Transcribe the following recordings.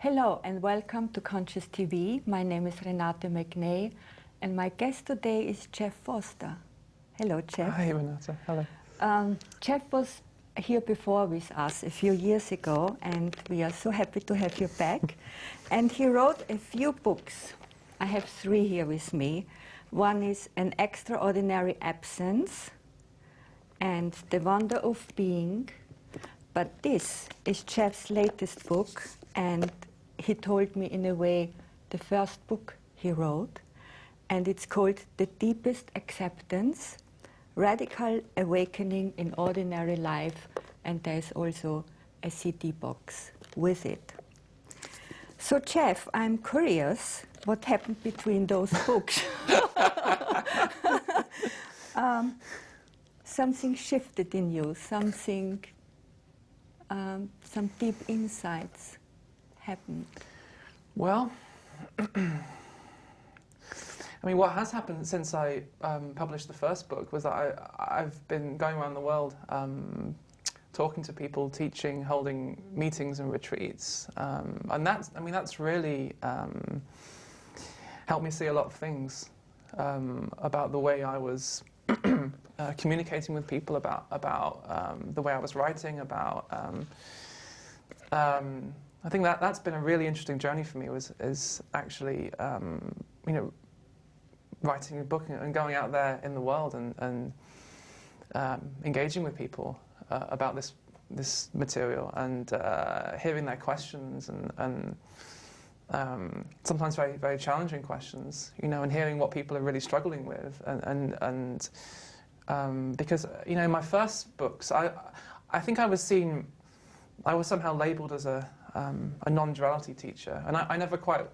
Hello and welcome to Conscious TV. My name is Renate McNay and my guest today is Jeff Foster. Hello, Jeff. Hi, Renate. Hello. Jeff was here before with us a few years ago and we are so happy to have you back. And he wrote a few books. I have 3 here with me. One is An Extraordinary Absence and The Wonder of Being. But this is Jeff's latest book, and he told me in a way the first book he wrote, and it's called The Deepest Acceptance, Radical Awakening in Ordinary Life, and there's also a CD box with it. So Jeff, I'm curious what happened between those books. Something shifted in you, something, some deep insights happened. Well, I mean, what has happened since I published the first book was that I've been going around the world talking to people, teaching, holding meetings and retreats. And that's really helped me see a lot of things about the way I was communicating with people, about the way I was writing, about... I think that's been a really interesting journey for me, is actually, writing a book and going out there in the world and engaging with people about this material and hearing their questions and sometimes very, very challenging questions, and hearing what people are really struggling with and because, in my first books, I think I was somehow labelled as a non-duality teacher, and I never quite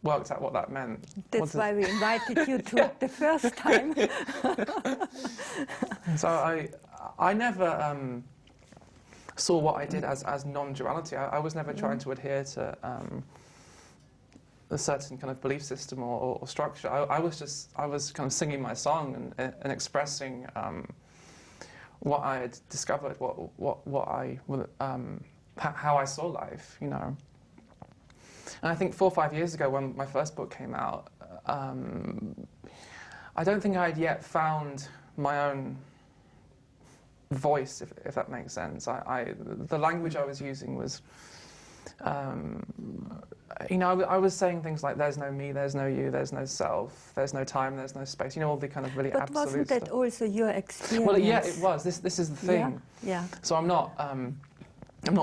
worked out what that meant. That's why we invited you to it the first time. So I never saw what I did as non-duality. I was never trying to adhere to a certain kind of belief system or structure. I was kind of singing my song and expressing what I had discovered, how I saw life, And I think 4 or 5 years ago, when my first book came out, I don't think I had yet found my own voice, if that makes sense. The language I was using was, I was saying things like, there's no me, there's no you, there's no self, there's no time, there's no space, all the kind of really absolute stuff. But wasn't that also your experience? Well, yeah, it was. This is the thing. Yeah. So I'm not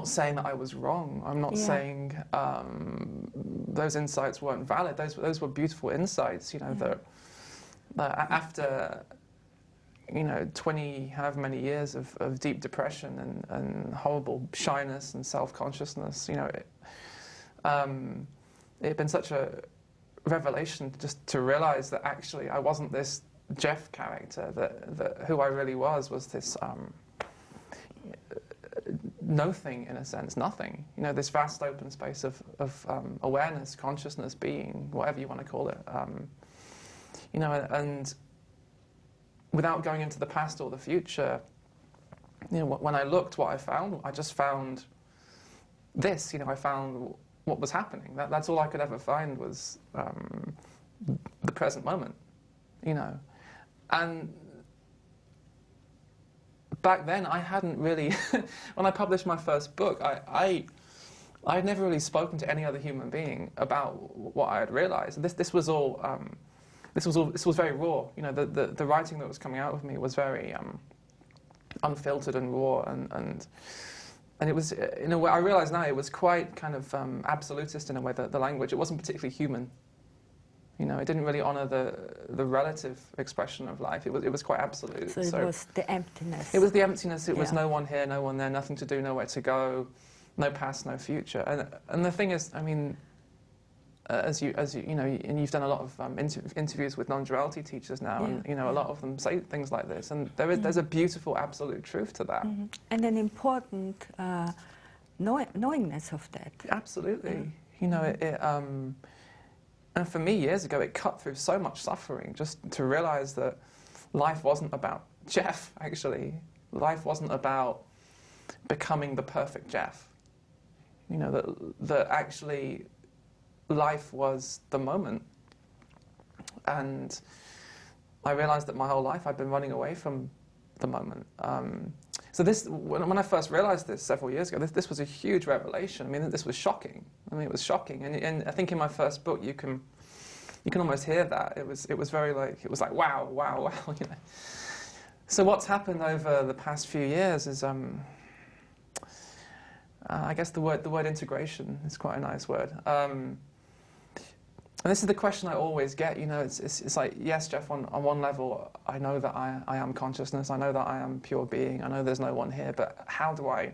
saying that I was wrong. I'm not saying those insights weren't valid. Those were beautiful insights, that after 20 however many years of deep depression and horrible shyness and self-consciousness, it had been such a revelation just to realize that actually I wasn't this Jeff character, that who I really was this no thing, in a sense, nothing. This vast open space of awareness, consciousness, being, whatever you want to call it. And without going into the past or the future, when I looked, what I just found this. I found what was happening. That's all I could ever find was the present moment. And back then, I hadn't really, when I published my first book, I had never really spoken to any other human being about what I had realized. This was very raw. The writing that was coming out of me was very unfiltered and raw, and it was, in a way, I realize now it was quite kind of absolutist in a way. The language, it wasn't particularly human. It didn't really honor the relative expression of life. It was quite absolute. So it was the emptiness. It was the emptiness. It was no one here, no one there, nothing to do, nowhere to go, no past, no future. And the thing is, I mean, as you and you've done a lot of interviews with non-duality teachers now, and a lot of them say things like this, and there's a beautiful absolute truth to that, and an important knowingness of that. Absolutely, and for me, years ago, it cut through so much suffering just to realize that life wasn't about Jeff, actually. Life wasn't about becoming the perfect Jeff. You know, that actually life was the moment. And I realized that my whole life I'd been running away from the moment. So this, when I first realized this several years ago, this was a huge revelation. I mean, this was shocking. I mean, it was shocking. And I think in my first book, you can almost hear that. It was very like, it was like, wow, wow, wow, you know. So what's happened over the past few years is, I guess the word integration is quite a nice word. And this is the question I always get, you know, it's like, yes, Jeff, on one level, I know that I am consciousness, I know that I am pure being, I know there's no one here, but how do I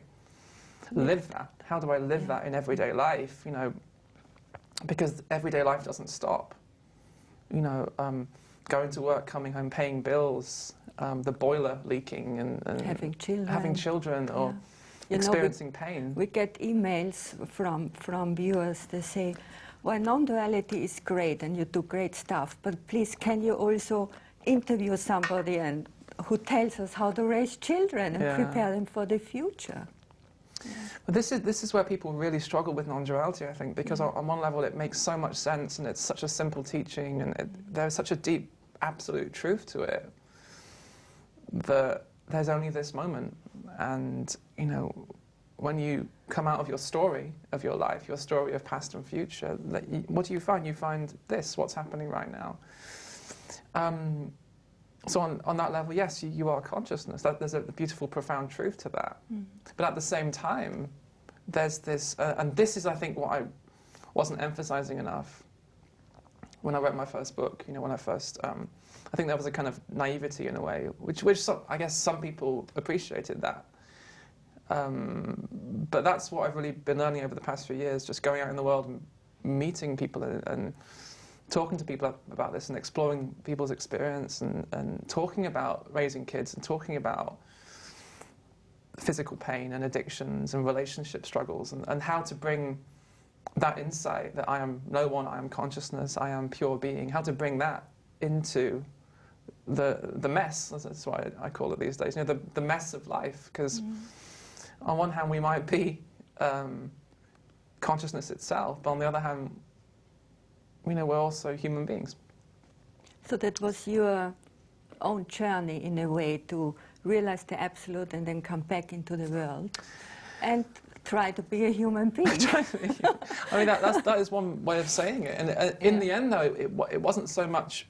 live that? How do I live that in everyday life, you know, because everyday life doesn't stop. You know, going to work, coming home, paying bills, the boiler leaking, and having children or experiencing pain. We get emails from viewers. They say, well, non-duality is great and you do great stuff, but please can you also interview somebody who tells us how to raise children and prepare them for the future? Yeah. But this is where people really struggle with non-duality, I think, because on one level it makes so much sense and it's such a simple teaching and there's such a deep absolute truth to it that there's only this moment. And, you know, when you come out of your story of your life, your story of past and future, what do you find? You find this, what's happening right now. So on that level, yes, you are consciousness. There's a beautiful, profound truth to that. Mm. But at the same time, there's this, and this is, I think, what I wasn't emphasizing enough when I wrote my first book. You know, when I first, I think there was a kind of naivety in a way, which I guess some people appreciated that. But that's what I've really been learning over the past few years, just going out in the world and meeting people and talking to people about this and exploring people's experience and talking about raising kids and talking about physical pain and addictions and relationship struggles and how to bring that insight that I am no one, I am consciousness, I am pure being, how to bring that into the mess, that's why I call it these days, you know, the mess of life, because on one hand we might be consciousness itself, but on the other hand, you know, we're also human beings. So that was your own journey in a way to realize the absolute and then come back into the world and try to be a human being. I mean, that is one way of saying it. And in the end, though, it wasn't so much.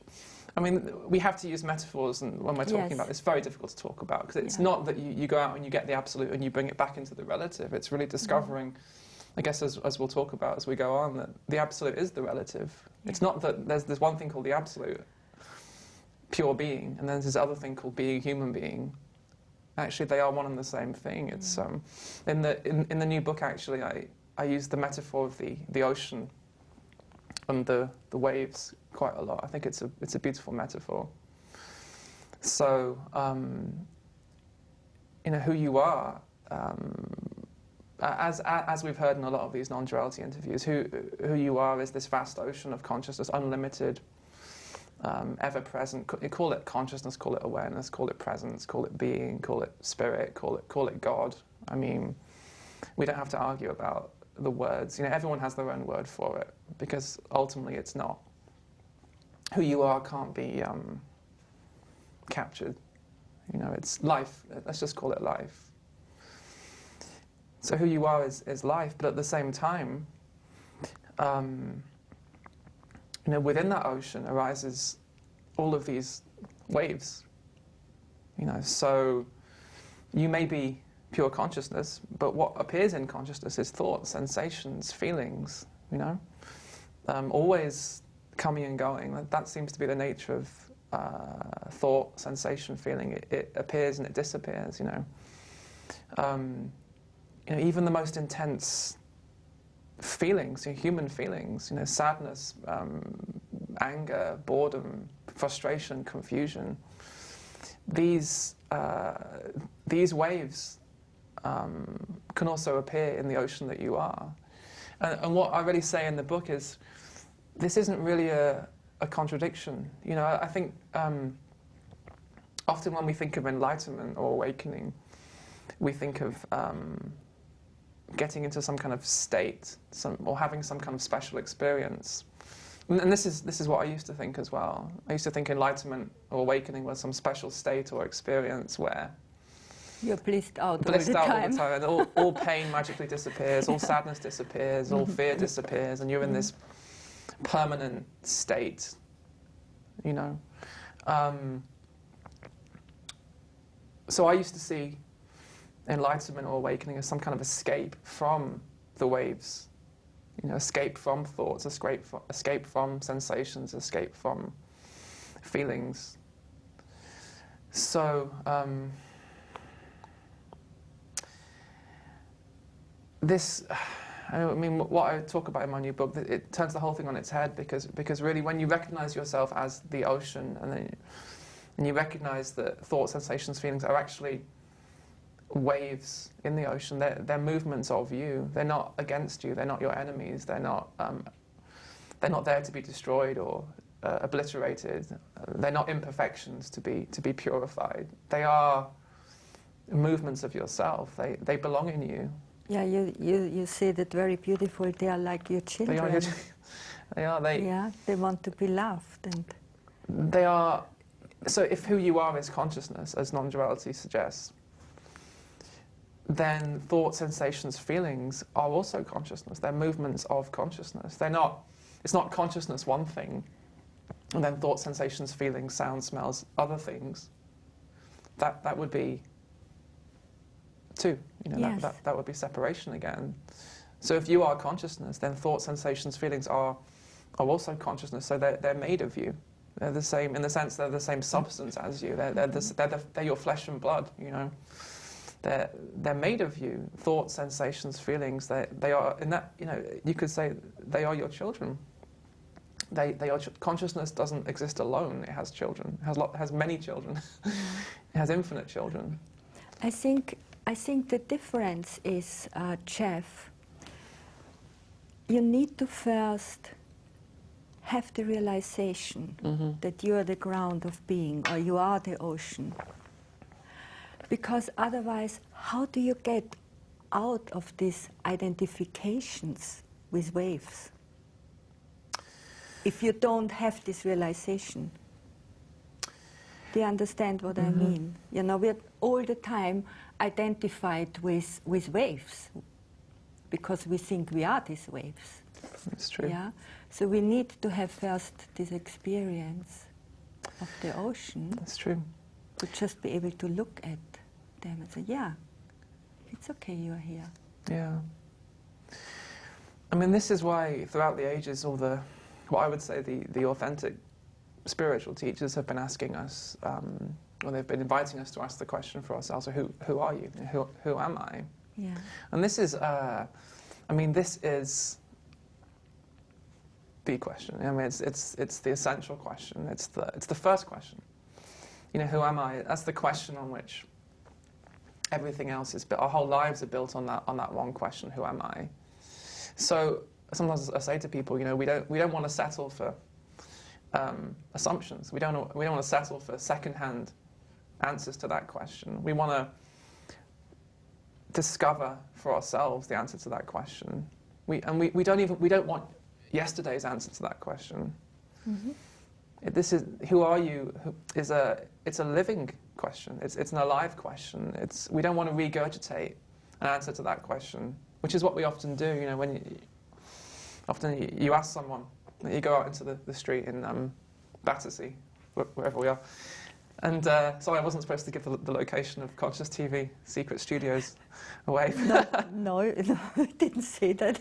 I mean, we have to use metaphors, and when we're talking about this, it's very difficult to talk about because it's not that you go out and you get the absolute and you bring it back into the relative. It's really discovering, I guess, as we'll talk about as we go on, that the absolute is the relative. It's not that there's one thing called the absolute, pure being, and then there's this other thing called being a human being. Actually, they are one and the same thing. It's in the new book. Actually, I use the metaphor of the ocean and the waves quite a lot. I think it's a beautiful metaphor. So, you know, who you are, as we've heard in a lot of these non-duality interviews, who you are is this vast ocean of consciousness, unlimited. Ever-present. Call it consciousness, call it awareness, call it presence, call it being, call it spirit, call it God. I mean, we don't have to argue about the words. You know, everyone has their own word for it because ultimately it's not. Who you are can't be captured. You know, it's life. Let's just call it life. So who you are is life, but at the same time, you know, within that ocean arises all of these waves. You know, so you may be pure consciousness, but what appears in consciousness is thoughts, sensations, feelings. You know, always coming and going. That seems to be the nature of thought, sensation, feeling. It appears and it disappears. You know, even the most intense feelings, human feelings, sadness, anger, boredom, frustration, confusion. These waves can also appear in the ocean that you are. And what I really say in the book is, this isn't really a contradiction. You know, I think often when we think of enlightenment or awakening, we think of getting into some kind of state, or having some kind of special experience. And this is what I used to think as well. I used to think enlightenment or awakening was some special state or experience where you're blissed out all the time, and all pain magically disappears, all sadness disappears, all fear disappears, and you're in this permanent state, you know. So I used to see enlightenment or awakening as some kind of escape from the waves, you know, escape from thoughts, escape from sensations, escape from feelings. So this, I mean, what I talk about in my new book, it turns the whole thing on its head, because really when you recognize yourself as the ocean, and you recognize that thoughts, sensations, feelings are actually waves in the ocean. They're movements of you. They're not against you. They're not your enemies. They're not there to be destroyed or obliterated. They're not imperfections to be purified. They are movements of yourself. They belong in you. Yeah, you said it very beautiful. They are like your children. They are. Yeah, they want to be loved, and they are. So if who you are is consciousness, as non-duality suggests, then thoughts, sensations, feelings are also consciousness. They're movements of consciousness. It's not consciousness one thing, and then thoughts, sensations, feelings, sound, smells, other things. That would be two. You know, yes. that would be separation again. So if you are consciousness, then thoughts, sensations, feelings are also consciousness. So they're made of you. They're the same, in the sense they're the same substance as you. They're your flesh and blood, you know. They're made of you. Thoughts, sensations, feelings, they are, in that, you know, you could say they are your children. They are, consciousness doesn't exist alone. It has children. It has many children. It has infinite children. I think the difference is, Jeff, you need to first have the realization that you are the ground of being, or you are the ocean. Because otherwise, how do you get out of these identifications with waves if you don't have this realization? Do you understand what I mean? You know, we're all the time identified with waves because we think we are these waves. That's true. Yeah? So we need to have first this experience of the ocean. That's true. To just be able to look at them and say, yeah, it's okay, you're here. Yeah. I mean, this is why throughout the ages, what I would say the authentic spiritual teachers have been asking us, or they've been inviting us to ask the question for ourselves, so who are you? Who am I? Yeah. And this is, this is the question. I mean, it's the essential question. It's the first question. You know, who am I? That's the question on which everything else is built. Our whole lives are built on that one question: who am I? So sometimes I say to people, you know, we don't want to settle for assumptions. We don't want to settle for second-hand answers to that question. We want to discover for ourselves the answer to that question. We don't want yesterday's answer to that question. This is, who are you? It's a living question. It's an alive question. We don't want to regurgitate an answer to that question, which is what we often do. You know, when you ask someone, you go out into the street in Battersea, wherever we are, and sorry, I wasn't supposed to give the location of Conscious TV Secret Studios away. No, I didn't say that.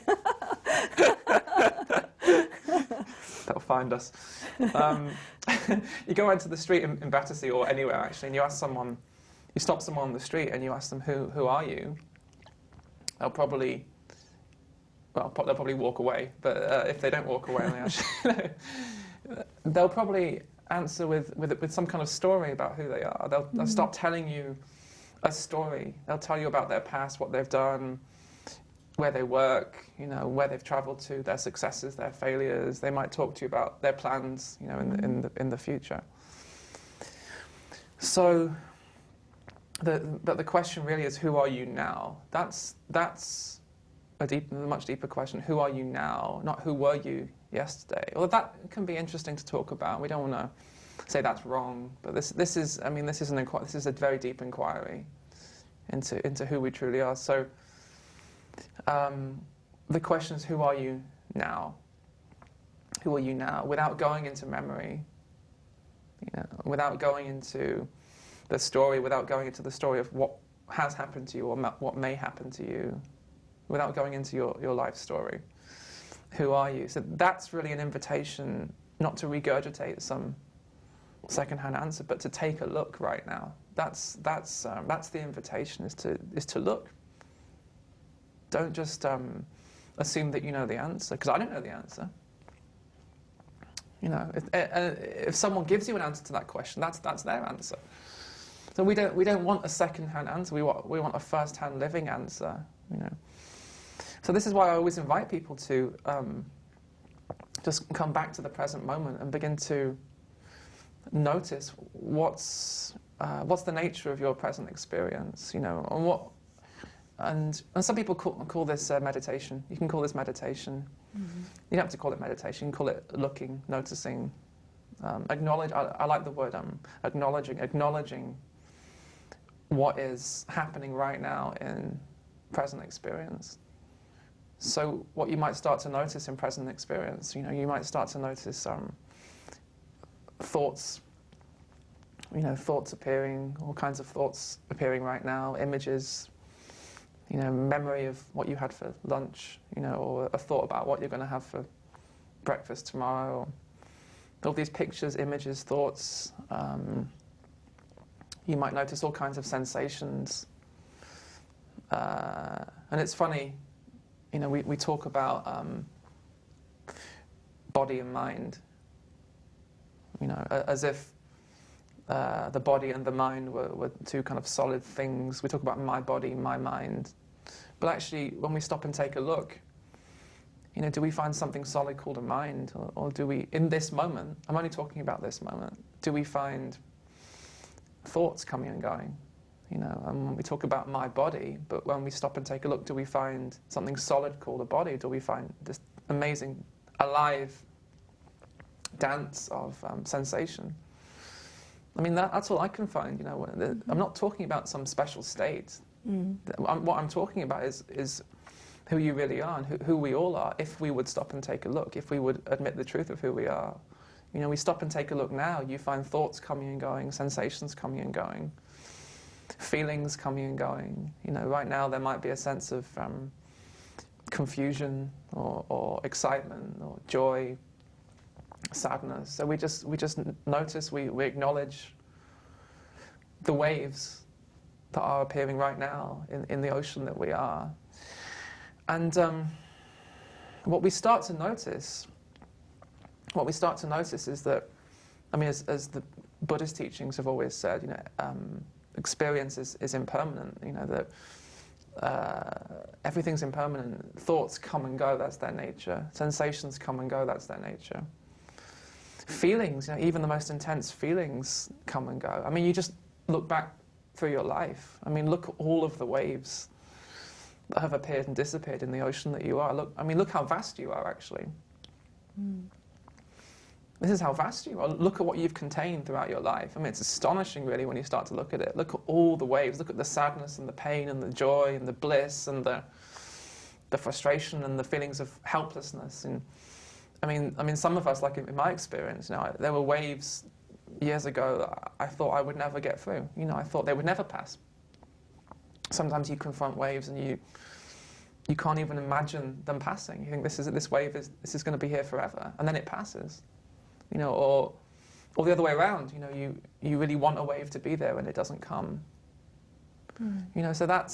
They'll find us. You go out into the street in Battersea or anywhere actually, and you stop someone on the street and you ask them, who are you? They'll probably walk away. But if they don't walk away, they'll probably answer with some kind of story about who they are. They'll start telling you a story. They'll tell you about their past, what they've done, where they work, you know, where they've travelled to, their successes, their failures. They might talk to you about their plans, you know, in the future. So, but the question really is, who are you now? That's much deeper question: who are you now? Not who were you yesterday. Well, that can be interesting to talk about. We don't want to say that's wrong, but this is a very deep inquiry into who we truly are. So the question is, who are you now? Who are you now? Without going into memory, without going into the story, without going into the story of what has happened to you or what may happen to you, without going into your life story. Who are you? So that's really an invitation not to regurgitate some second-hand answer, but to take a look right now. That's the invitation, is to look. Don't just assume that you know the answer, because I don't know the answer. If someone gives you an answer to that question, that's their answer. So we don't want a second-hand answer. We want a first-hand living answer. So this is why I always invite people to just come back to the present moment and begin to notice what's the nature of your present experience. And some people call this meditation. You can call this meditation. Mm-hmm. You don't have to call it meditation. You can call it looking, noticing, acknowledge. I like the word acknowledging what is happening right now in present experience. So what you might start to notice in present experience, you might start to notice thoughts, thoughts appearing, all kinds of thoughts appearing right now, images, memory of what you had for lunch, or a thought about what you're going to have for breakfast tomorrow. All these pictures, images, thoughts. You might notice all kinds of sensations. And it's funny, we talk about body and mind, as if the body and the mind were two kind of solid things. We talk about my body, my mind. But actually, when we stop and take a look, do we find something solid called a mind? Or do we, in this moment, I'm only talking about this moment, do we find thoughts coming and going? And we talk about my body, but when we stop and take a look, do we find something solid called a body? Do we find this amazing, alive dance of sensation? That's all I can find. I'm not talking about some special state. What I'm talking about is who you really are and who we all are, if we would stop and take a look, if we would admit the truth of who we are. We stop and take a look now, you find thoughts coming and going, sensations coming and going, feelings coming and going. Right now there might be a sense of confusion or excitement or joy, sadness. So we just notice, we acknowledge the waves that are appearing right now in the ocean that we are. And what we start to notice is that, as the Buddhist teachings have always said, experience is impermanent. That everything's impermanent. Thoughts come and go, that's their nature. Sensations come and go, that's their nature. Feelings, even the most intense feelings come and go. You just look back through your life. Look at all of the waves that have appeared and disappeared in the ocean that you are. Look how vast you are, actually. This is how vast you are. Look at what you've contained throughout your life. It's astonishing, really, when you start to look at it. Look at all the waves. Look at the sadness and the pain and the joy and the bliss and the frustration and the feelings of helplessness. And some of us, like in my experience, there were waves years ago that I thought I would never get through. I thought they would never pass. Sometimes you confront waves and you can't even imagine them passing. You think this wave is going to be here forever, and then it passes. Or the other way around. You really want a wave to be there and it doesn't come. So that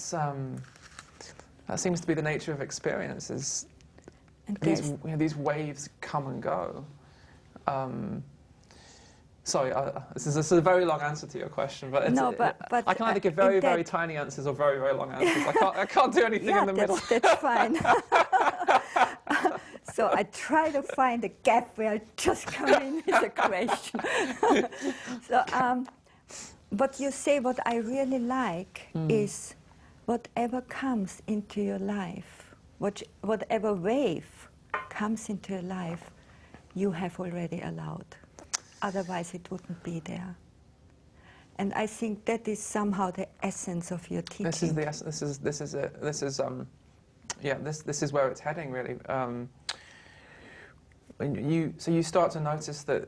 seems to be the nature of experiences. These waves come and go. Sorry, this is a very long answer to your question, but I can either give very, very tiny answers or very, very long answers. I can't do anything in the middle. That's fine. So I try to find a gap where I just come in with a question. So, what you say, what I really like is whatever comes into your life, whatever wave comes into your life, you have already allowed. Otherwise, it wouldn't be there. And I think that is somehow the essence of your teaching. This is the essence. This is where it's heading, really. So you start to notice that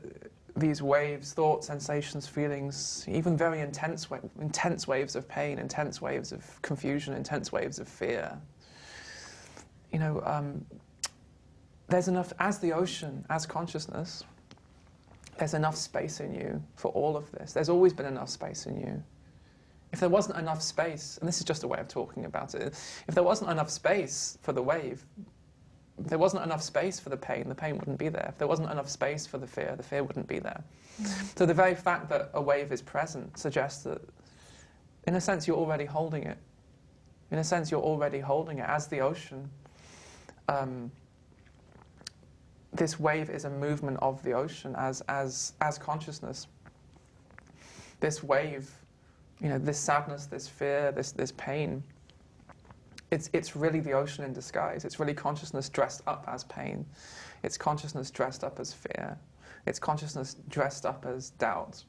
these waves, thoughts, sensations, feelings, even very intense waves of pain, intense waves of confusion, intense waves of fear. There's enough, as the ocean, as consciousness, there's enough space in you for all of this. There's always been enough space in you. If there wasn't enough space, and this is just a way of talking about it, if there wasn't enough space for the wave, if there wasn't enough space for the pain wouldn't be there. If there wasn't enough space for the fear wouldn't be there. So the very fact that a wave is present suggests that, in a sense, you're already holding it. In a sense, you're already holding it as the ocean. This wave is a movement of the ocean as consciousness. This wave, this sadness, this fear, this pain, it's really the ocean in disguise. It's really consciousness dressed up as pain. It's consciousness dressed up as fear. It's consciousness dressed up as doubt.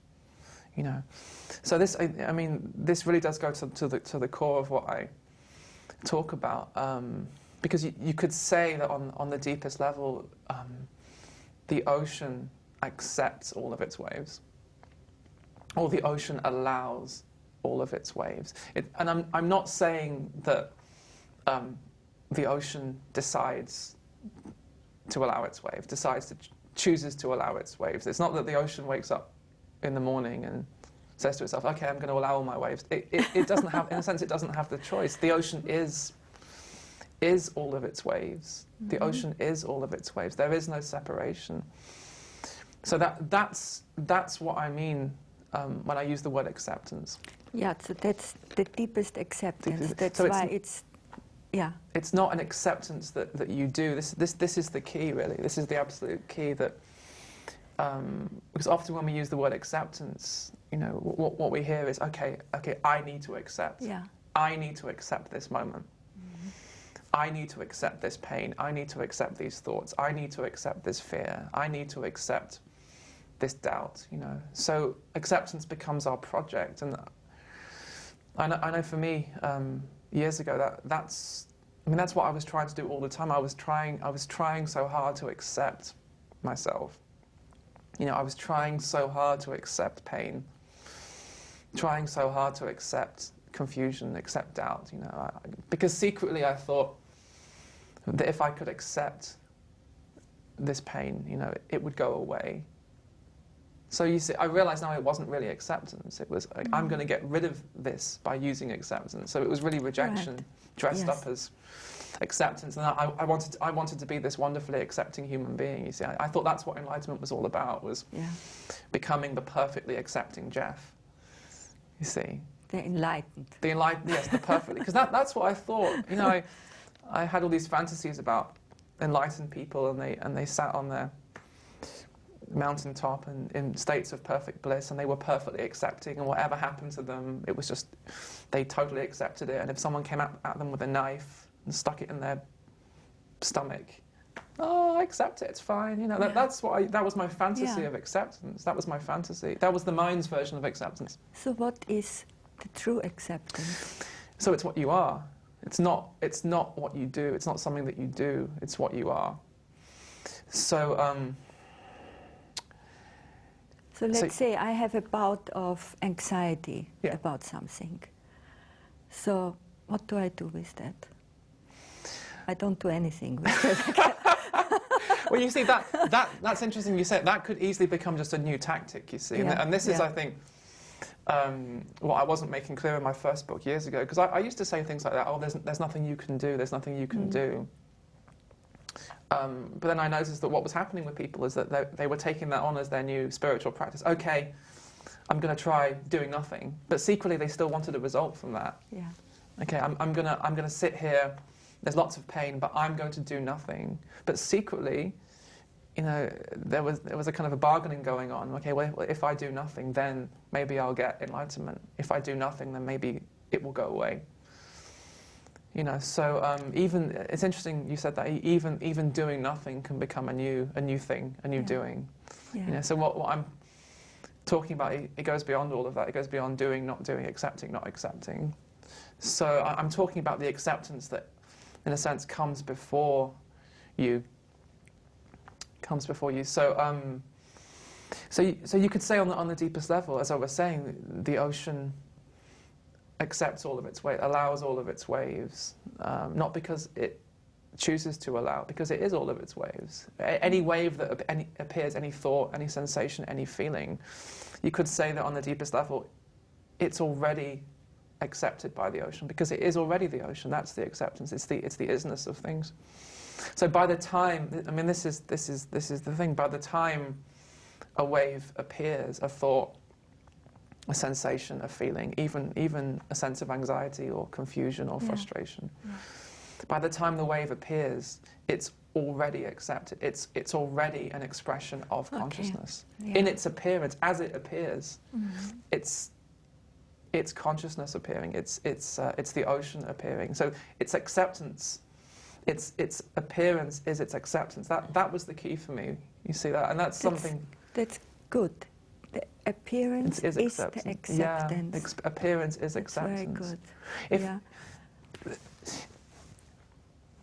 So this, this really does go to the core of what I talk about. Because you could say that on the deepest level, the ocean accepts all of its waves, or the ocean allows all of its waves. And I'm not saying that the ocean decides to allow its wave, chooses to allow its waves. It's not that the ocean wakes up in the morning and says to itself, "Okay, I'm going to allow all my waves." It doesn't have, in a sense, it doesn't have the choice. The ocean is all of its waves. Mm-hmm. The ocean is all of its waves. There is no separation. So that's what I mean when I use the word acceptance. Yeah, so that's the deepest acceptance. That's so why it's It's not an acceptance that you do. This is the key, really. This is the absolute key. That because often when we use the word acceptance, what we hear is, okay, I need to accept. Yeah. I need to accept this moment. I need to accept this pain. I need to accept these thoughts. I need to accept this fear. I need to accept this doubt, So acceptance becomes our project. And I know for me, years ago, that's what I was trying to do all the time. I was trying so hard to accept myself. I was trying so hard to accept pain, trying so hard to accept confusion, accept doubt, because secretly I thought that if I could accept this pain, it would go away. So you see, I realized now it wasn't really acceptance. It was, I'm going to get rid of this by using acceptance. So it was really rejection, dressed up as acceptance. And I wanted to be this wonderfully accepting human being. You see, I thought that's what enlightenment was all about, was becoming the perfectly accepting Jeff. You see. The enlightened. The enlightened, yes, the perfectly. Because that's what I thought. I had all these fantasies about enlightened people, and they sat on their mountaintop and in states of perfect bliss, and they were perfectly accepting, and whatever happened to them, it was just, they totally accepted it. And if someone came at them with a knife and stuck it in their stomach, I accept it, it's fine. That was my fantasy of acceptance. That was my fantasy. That was the mind's version of acceptance. So what is the true acceptance? So it's what you are. It's not what you do. It's not something that you do. It's what you are. So let's say I have a bout of anxiety about something. So what do I do with that? I don't do anything with it. Well, you see, that's interesting you said. That could easily become just a new tactic, you see. And this is, I think, what I wasn't making clear in my first book years ago. Because I used to say things like that, there's nothing you can do, there's nothing you can do. But then I noticed that what was happening with people is that they were taking that on as their new spiritual practice. Okay, I'm going to try doing nothing. But secretly, they still wanted a result from that. Yeah. Okay, I'm gonna sit here. There's lots of pain, but I'm going to do nothing. But secretly, there was a kind of a bargaining going on. Okay, well, if I do nothing, then maybe I'll get enlightenment. If I do nothing, then maybe it will go away. You know, so even it's interesting you said that even doing nothing can become a new thing, a new doing. Yeah. You know, so what I'm talking about, it goes beyond all of that. It goes beyond doing, not doing, accepting, not accepting. So I'm talking about the acceptance that, in a sense, comes before you. Comes before you. So so you could say on the deepest level, as I was saying, the ocean accepts all of its waves, allows all of its waves, not because it chooses to allow, because it is all of its waves. Any wave that appears, any thought, any sensation, any feeling, you could say that on the deepest level, it's already accepted by the ocean, because it is already the ocean. That's the acceptance. It's the isness of things. So by the time, I mean, this is the thing. By the time a wave appears, a thought, a sensation, a feeling, even a sense of anxiety or confusion or frustration. Yeah. By the time the wave appears, it's already accepted. It's already an expression of consciousness. Yeah. In its appearance, as it appears, it's consciousness appearing. It's the ocean appearing. So its acceptance, its appearance is its acceptance. That was the key for me. You see that, and that's something. That's good. The appearance is the acceptance. Yeah, appearance is acceptance. Very good.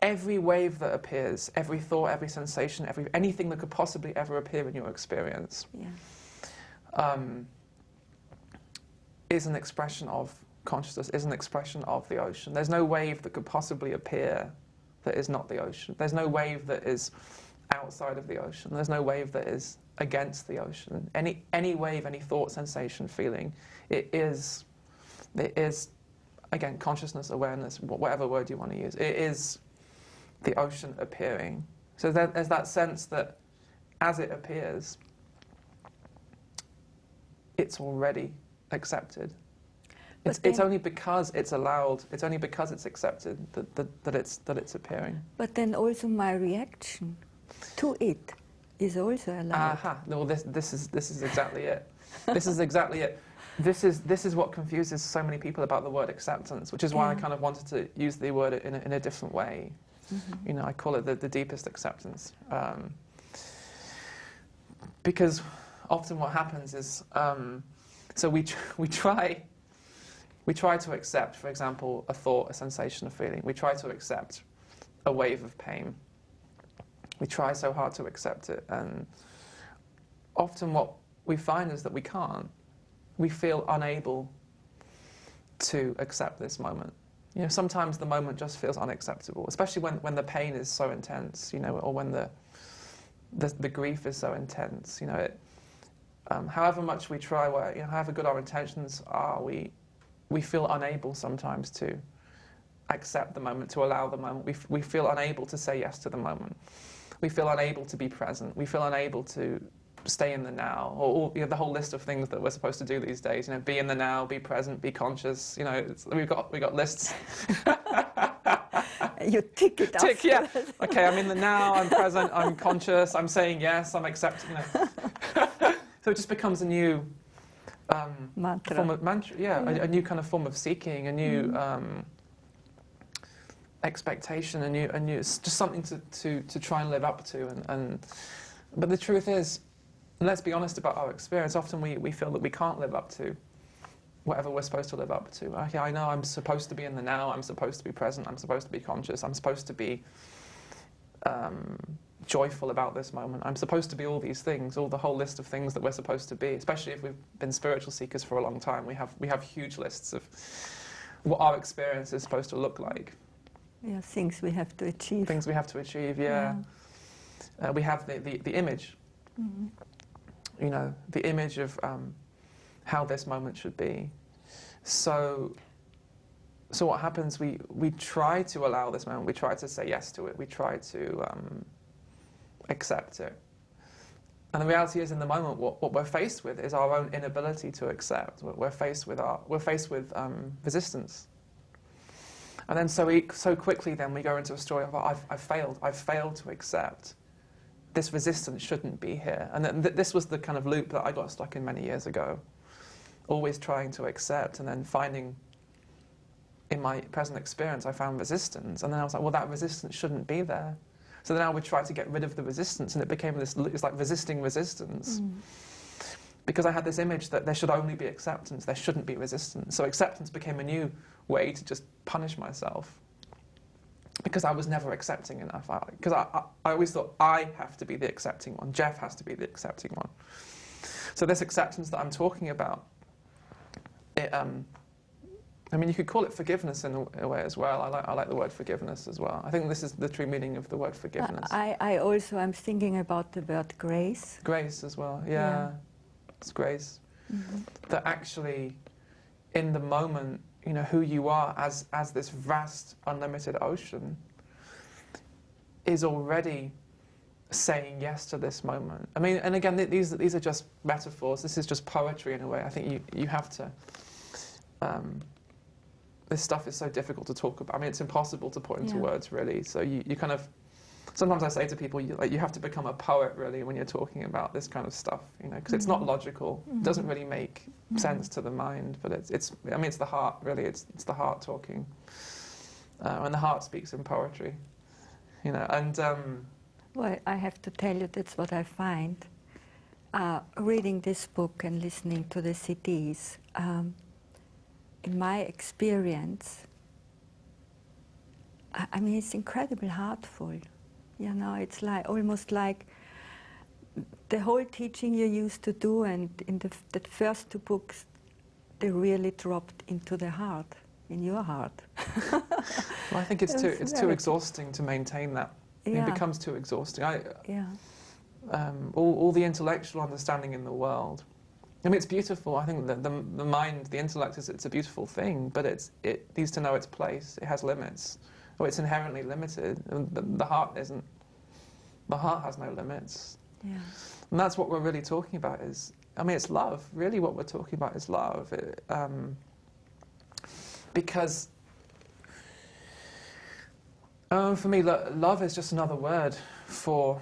Every wave that appears, every thought, every sensation, anything that could possibly ever appear in your experience, is an expression of consciousness, is an expression of the ocean. There's no wave that could possibly appear that is not the ocean. There's no wave that is outside of the ocean. There's no wave that is against the ocean. Any wave, any thought, sensation, feeling, it is again, consciousness, awareness, whatever word you want to use. It is the ocean appearing. So there's that sense that as it appears, it's already accepted. It's only because it's allowed, it's only because it's accepted that it's appearing. But then also my reaction to it is also allowed. Aha. Well, this is exactly it. This is exactly it. This is what confuses so many people about the word acceptance, which is why I kind of wanted to use the word in a different way. You know, I call it the deepest acceptance, because often what happens is, so we try to accept, for example, a thought, a sensation, a feeling. We try to accept a wave of pain. We try so hard to accept it, and often what we find is that we can't. We feel unable to accept this moment. You know, sometimes the moment just feels unacceptable, especially when the pain is so intense, you know, or when the grief is so intense. You know, however much we try, however good our intentions are, we feel unable sometimes to accept the moment, to allow the moment. We feel unable to say yes to the moment. We feel unable to be present. We feel unable to stay in the now, or the whole list of things that we're supposed to do these days. You know, be in the now, be present, be conscious. You know, we've got lists. You tick it off. Tick, yeah. Okay, I'm in the now. I'm present. I'm conscious. I'm saying yes. I'm accepting. You know. So it just becomes a new mantra. Form of mantra. Yeah, a new kind of form of seeking, a new expectation, a new. It's just something to try and live up to. But the truth is, and let's be honest about our experience, often we feel that we can't live up to whatever we're supposed to live up to. Okay, I know I'm supposed to be in the now, I'm supposed to be present, I'm supposed to be conscious, I'm supposed to be joyful about this moment, I'm supposed to be all these things, the whole list of things that we're supposed to be, especially if we've been spiritual seekers for a long time. We have huge lists of what our experience is supposed to look like. Yeah, things we have to achieve. Things we have to achieve, yeah. We have the image, you know, the image of how this moment should be. So what happens, we try to allow this moment, we try to say yes to it, we try to accept it. And the reality is, in the moment, what we're faced with is our own inability to accept. We're faced with resistance. And then so quickly then we go into a story of, I've failed to accept. This resistance shouldn't be here. And this was the kind of loop that I got stuck in many years ago. Always trying to accept and then finding in my present experience, I found resistance. And then I was like, well, that resistance shouldn't be there. So then I would try to get rid of the resistance, and it became this, it's like resisting resistance. Because I had this image that there should only be acceptance, there shouldn't be resistance. So acceptance became a new way to just punish myself. Because I was never accepting enough. Because I always thought I have to be the accepting one, Jeff has to be the accepting one. So this acceptance that I'm talking about, I mean, you could call it forgiveness in a way as well. I like the word forgiveness as well. I think this is the true meaning of the word forgiveness. I'm thinking about the word grace. Grace as well, yeah. It's grace. That actually, in the moment, you know, who you are as this vast, unlimited ocean is already saying yes to this moment. I mean, and again, these are just metaphors. This is just poetry in a way. I think you have to... this stuff is so difficult to talk about. I mean, it's impossible to put into words, really. So you kind of... Sometimes I say to people, you have to become a poet, really, when you're talking about this kind of stuff, you know, because it's not logical. It doesn't really make sense to the mind, but it's the heart, really. It's the heart talking. And the heart speaks in poetry, you know, and... Well, I have to tell you, that's what I find. Reading this book and listening to the CDs, in my experience, I mean, it's incredibly heartful. You know, it's like almost like the whole teaching you used to do, and in the first two books, they really dropped into the heart, in your heart. Well, I think it's too exhausting to maintain that. It becomes too exhausting. All the intellectual understanding in the world. I mean, it's beautiful. I think that the mind, the intellect, it's a beautiful thing, but it needs to know its place. It has limits. Or it's inherently limited. The heart isn't. The heart has no limits. Yeah. And that's what we're really talking about is, I mean, it's love. Really what we're talking about is love. Because for me, love is just another word for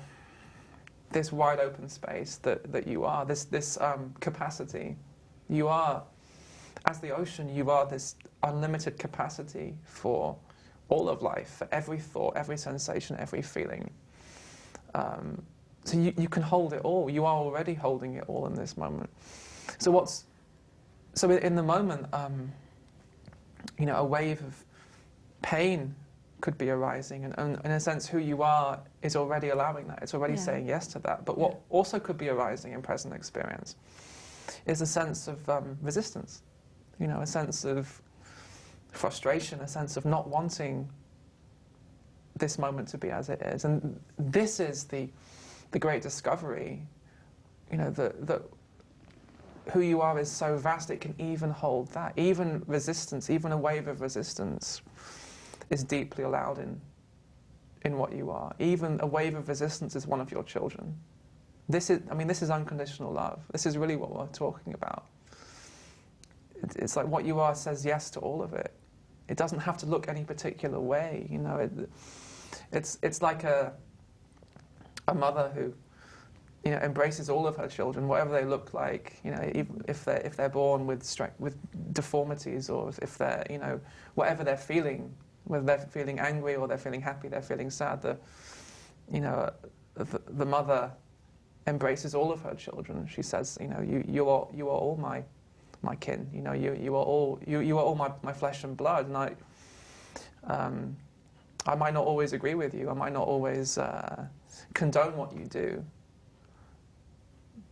this wide open space that you are, this capacity. You are, as the ocean, you are this unlimited capacity for all of life, for every thought, every sensation, every feeling. So you can hold it all. You are already holding it all in this moment. So in the moment, you know, a wave of pain could be arising, and in a sense, who you are is already allowing that. It's already saying yes to that. But what also could be arising in present experience is a sense of resistance. You know, a sense of frustration, a sense of not wanting this moment to be as it is. And this is the great discovery, you know, that who you are is so vast it can even hold that. Even resistance, even a wave of resistance is deeply allowed in what you are. Even a wave of resistance is one of your children. This is unconditional love. This is really what we're talking about. It's like what you are says yes to all of it. It doesn't have to look any particular way, you know. It's like a mother who, you know, embraces all of her children, whatever they look like. You know, even if they're born with deformities, or if they're, you know, whatever they're feeling, whether they're feeling angry or they're feeling happy, they're feeling sad. The mother embraces all of her children. She says, you know, you are all my kin. You know, you are all my flesh and blood, and I might not always agree with you. I might not always condone what you do,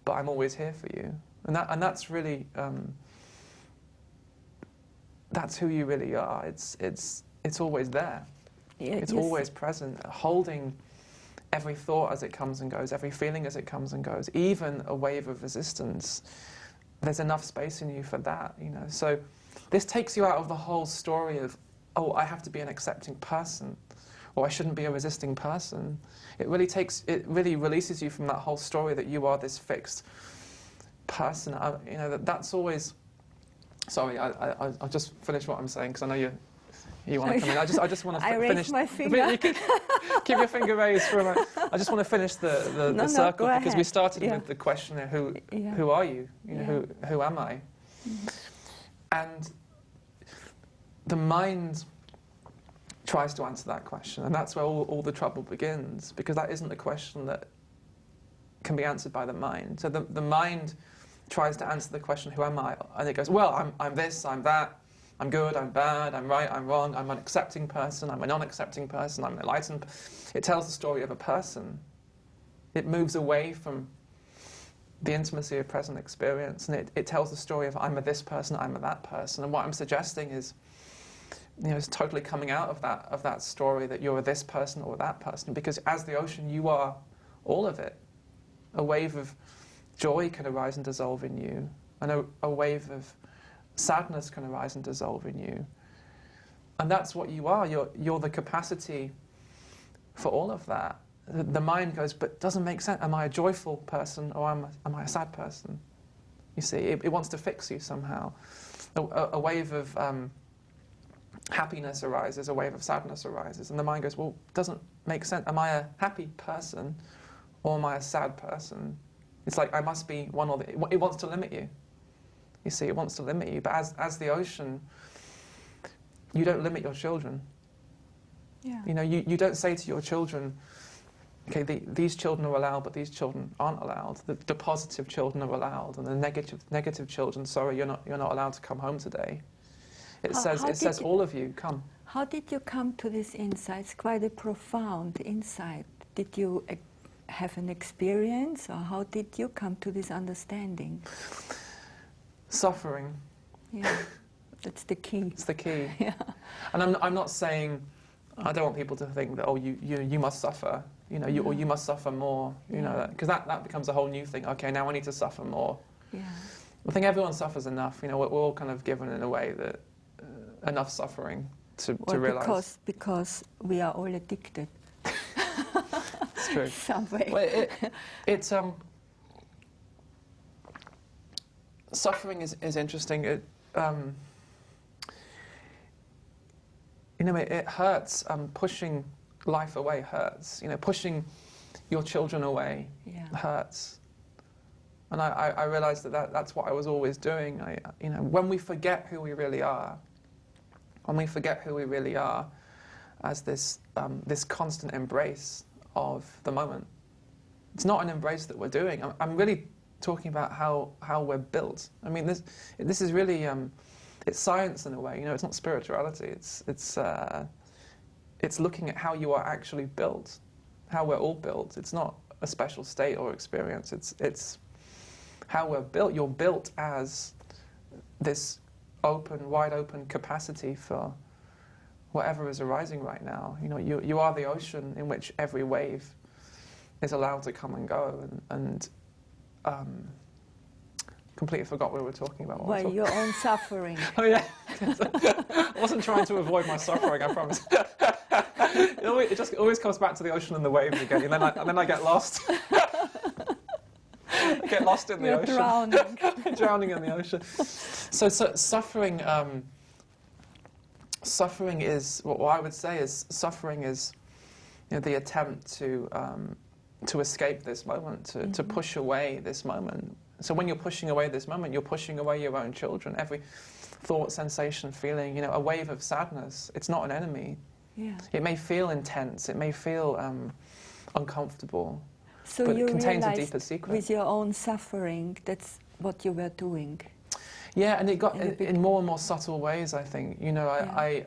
but I'm always here for you. And that's really that's who you really are. It's always there. Yeah, it's always present, holding every thought as it comes and goes, every feeling as it comes and goes, even a wave of resistance. There's enough space in you for that, you know. So this takes you out of the whole story of, oh, I have to be an accepting person, or I shouldn't be a resisting person. It really releases you from that whole story that you are this fixed person. You know, that's always... Sorry, I'll just finish what I'm saying, because I know you want to come in. I just want to finish... I raised my finger. You can keep your finger raised for a moment. I just want to finish the circle, because we started with the question of who are you? You know, who am I? And the mind tries to answer that question, and that's where all the trouble begins, because that isn't a question that can be answered by the mind. So the mind tries to answer the question, who am I? And it goes, well, I'm this, I'm that, I'm good, I'm bad, I'm right, I'm wrong, I'm an accepting person, I'm a non-accepting person, I'm an enlightened. It tells the story of a person. It moves away from the intimacy of present experience, and it tells the story of I'm a this person, I'm a that person. And what I'm suggesting is, is totally coming out of that story that you're a this person or that person, because as the ocean, you are all of it. A wave of joy can arise and dissolve in you, and a wave of sadness can arise and dissolve in you. And that's what you are. You're the capacity for all of that. The mind goes, but it doesn't make sense. Am I a joyful person or am I a sad person? You see, it wants to fix you somehow. A wave of happiness arises, a wave of sadness arises, and the mind goes, well, it doesn't make sense. Am I a happy person or am I a sad person? It's like I must be one or the... It wants to limit you. You see, it wants to limit you. But as the ocean, you don't limit your children. Yeah. You don't say to your children, okay, these children are allowed, but these children aren't allowed. The positive children are allowed, and the negative children, sorry, you're not allowed to come home today. It says all of you, come. How did you come to this insight? It's quite a profound insight. Did you have an experience, or how did you come to this understanding? Suffering. Yeah, that's the key. It's the key. Yeah. And I'm not saying, I don't want people to think that, oh, you must suffer, or you must suffer more, because that becomes a whole new thing. Okay, now I need to suffer more. Yeah. I think everyone suffers enough. We're all kind of given in a way that enough suffering to realize. Because we are all addicted. It's true. Some way. Well, it's suffering is interesting. It hurts. Pushing life away hurts. Pushing your children away hurts. And I realized that's what I was always doing. When we forget who we really are, as this constant embrace of the moment, it's not an embrace that we're doing. I'm really talking about how we're built. I mean, this is really it's science in a way. It's not spirituality. It's looking at how you are actually built, how we're all built. It's not a special state or experience. It's how we're built. You're built as this wide open capacity for whatever is arising right now. You are the ocean in which every wave is allowed to come and go. And completely forgot what we were talking about. Well, your own suffering. Oh yeah, I wasn't trying to avoid my suffering. I promise. It just always comes back to the ocean and the waves again, and then I get lost. I get lost in the ocean. Drowning. Drowning in the ocean. So suffering. Suffering is what I would say is suffering is, the attempt to escape this moment, to push away this moment. So when you're pushing away this moment, you're pushing away your own children. Every thought, sensation, feeling, a wave of sadness. It's not an enemy. Yeah. It may feel intense. It may feel uncomfortable. So but you it contains a realized deeper secret. With your own suffering, that's what you were doing. Yeah, and it got in more and more subtle ways, I think. I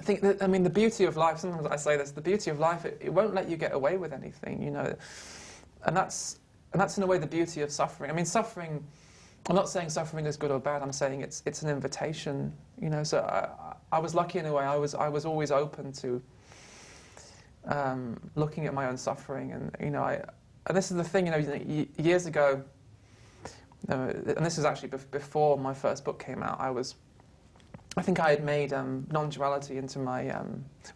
think that, the beauty of life, sometimes I say this, the beauty of life, it won't let you get away with anything, And that's in a way the beauty of suffering. Suffering, I'm not saying suffering is good or bad, I'm saying it's an invitation, So I was lucky in a way, I was always open to looking at my own suffering, and and this is the thing, years ago, and this was actually before my first book came out. I think I had made non-duality into my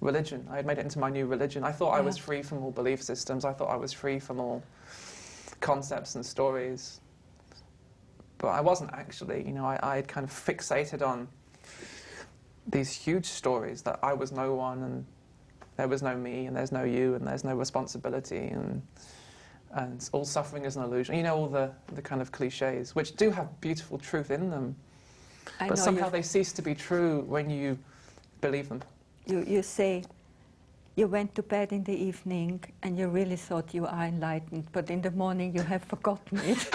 religion. I had made it into my new religion. I thought I was free from all belief systems. I thought I was free from all concepts and stories, but I wasn't actually. I had kind of fixated on these huge stories that I was no one, and there was no me, and there's no you, and there's no responsibility, and all suffering is an illusion. All the kind of cliches, which do have beautiful truth in them. I But know somehow they cease to be true when you believe them. you say you went to bed in the evening and you really thought you are enlightened, but in the morning you have forgotten it.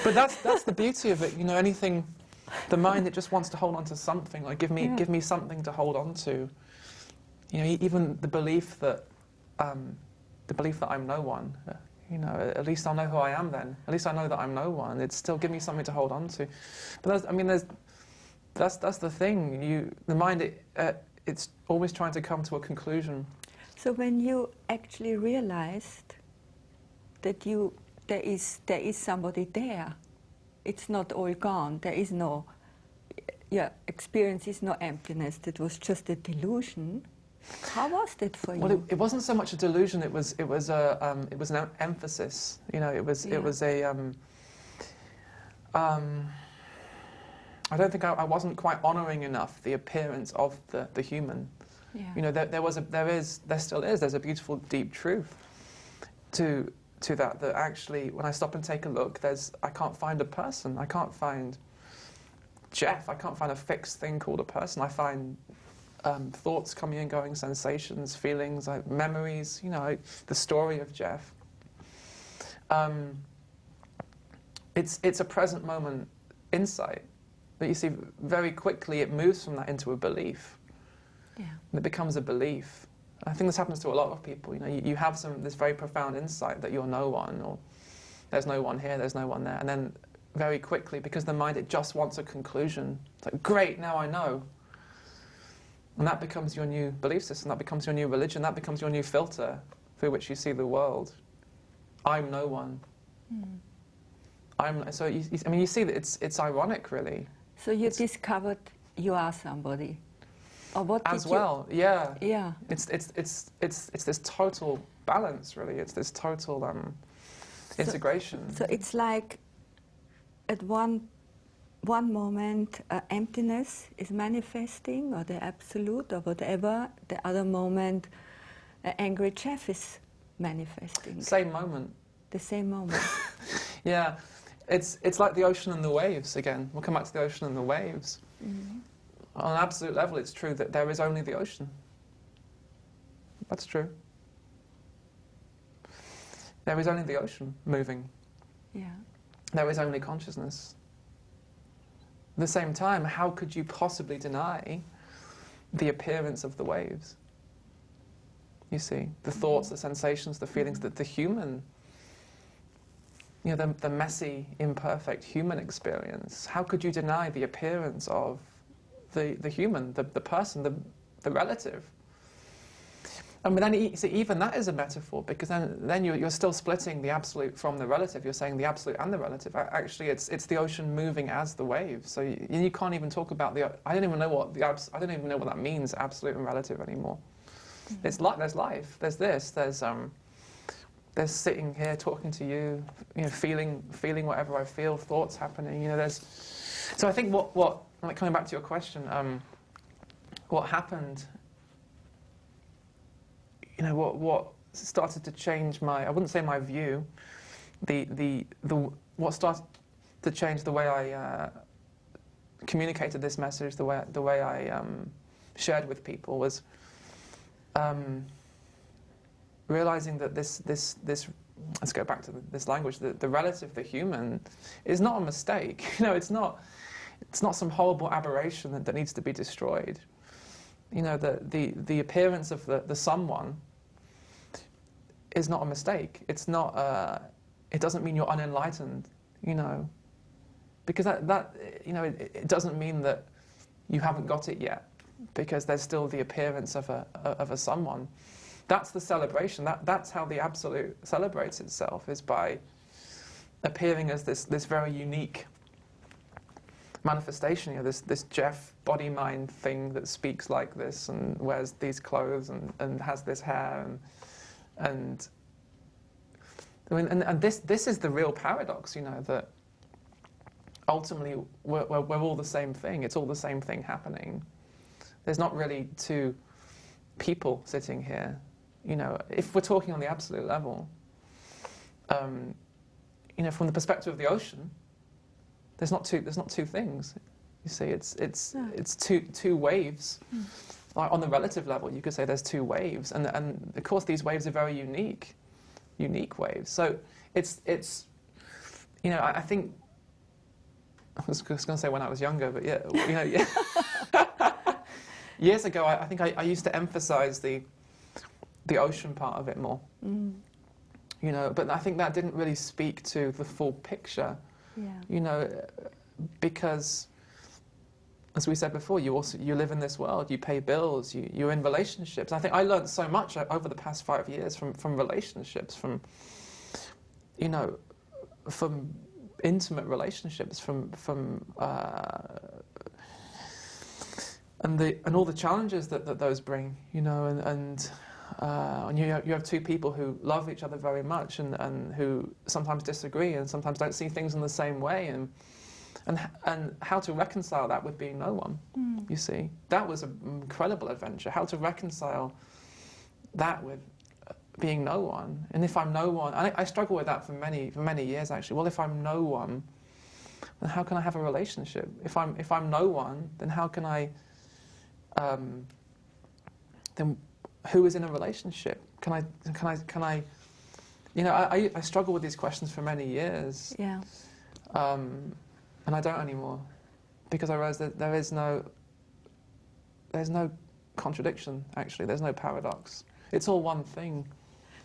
But that's the beauty of it, you know. Anything, the mind, it just wants to hold on to something. Like give me something to hold on to. You know, even the belief that I'm no one. You know, at least I'll know who I am then. At least I know that I'm no one. It's still give me something to hold on to. But that's the thing. The mind, it's always trying to come to a conclusion. So when you actually realized that there is somebody there, it's not all gone. There is no, experience is no emptiness. That was just a delusion. How was that for you? Well, it wasn't so much a delusion. It was an emphasis. You know, it was a. I don't think I wasn't quite honouring enough the appearance of the human. Yeah. You know, there still is. There's a beautiful, deep truth to that actually, when I stop and take a look, I can't find a person. I can't find Jeff. I can't find a fixed thing called a person. I find thoughts coming and going, sensations, feelings, memories. You know, the story of Jeff. It's a present moment insight. But you see, very quickly it moves from that into a belief. Yeah. And it becomes a belief. I think this happens to a lot of people. You know, you have this very profound insight that you're no one, or there's no one here, there's no one there, and then very quickly, because the mind, it just wants a conclusion. It's like, great, now I know. And that becomes your new belief system. That becomes your new religion. That becomes your new filter through which you see the world. I'm no one. So you see that it's ironic, really. So you discovered you are somebody, or what? As well, yeah. Yeah. It's this total balance, really. It's this total integration. So it's like, at one moment, emptiness is manifesting, or the absolute, or whatever. The other moment, angry Jeff is manifesting. Same moment. The same moment. Yeah. It's like the ocean and the waves again. We'll come back to the ocean and the waves. Mm-hmm. On an absolute level, it's true that there is only the ocean. That's true. There is only the ocean moving. Yeah. There is only consciousness. At the same time, how could you possibly deny the appearance of the waves? You see, the thoughts, the sensations, the feelings, that the human, you know, the messy, imperfect human experience. How could you deny the appearance of the human, the person, the relative? And then even that is a metaphor, because then you're still splitting the absolute from the relative. You're saying the absolute and the relative. Actually, it's the ocean moving as the wave. So you can't even talk about I don't even know what that means, absolute and relative anymore. Mm-hmm. There's life. There's this. There's sitting here talking to you. You know, feeling whatever I feel. Thoughts happening. You know, So I think what like coming back to your question, what happened. You know, what started to change I wouldn't say my view, what started to change the way I communicated this message, the way I shared with people, was realizing that this let's go back to this language, the relative, the human, is not a mistake. You know, it's not some horrible aberration that needs to be destroyed. You know, the appearance of the someone is not a mistake. It's not. It doesn't mean you're unenlightened. You know, because that you know it doesn't mean that you haven't got it yet, because there's still the appearance of a someone. That's the celebration. That's how the absolute celebrates itself, is by appearing as this very unique manifestation. You know, this Jeff body mind thing that speaks like this and wears these clothes and has this hair and this is the real paradox. You know, that ultimately we're all the same thing. It's all the same thing happening. There's not really two people sitting here. You know, if we're talking on the absolute level, you know, from the perspective of the ocean, there's not two things. You see, it's two waves. Like on the relative level, you could say there's two waves, and of course these waves are very unique waves. So it's you know, I think I was just going to say when I was younger, but yeah, you know, yeah. Years ago, I think I used to emphasize the ocean part of it more. You know, but I think that didn't really speak to the full picture. Yeah. You know, because as we said before, you live in this world, you pay bills, you're in relationships. I think I learned so much over the past 5 years from relationships, from, you know, from intimate relationships, from and all the challenges that those bring, you know, and you have two people who love each other very much and who sometimes disagree and sometimes don't see things in the same way, and how to reconcile that with being no one. You see, that was an incredible adventure. How to reconcile that with being no one. And if I'm no one, I struggle with that for many years actually. Well, if I'm no one, then how can I have a relationship? If I'm no one, then how can I? Then who is in a relationship? Can I? You know, I struggle with these questions for many years. Yeah. And I don't anymore, because I realize that there's no contradiction, actually. There's no paradox. It's all one thing.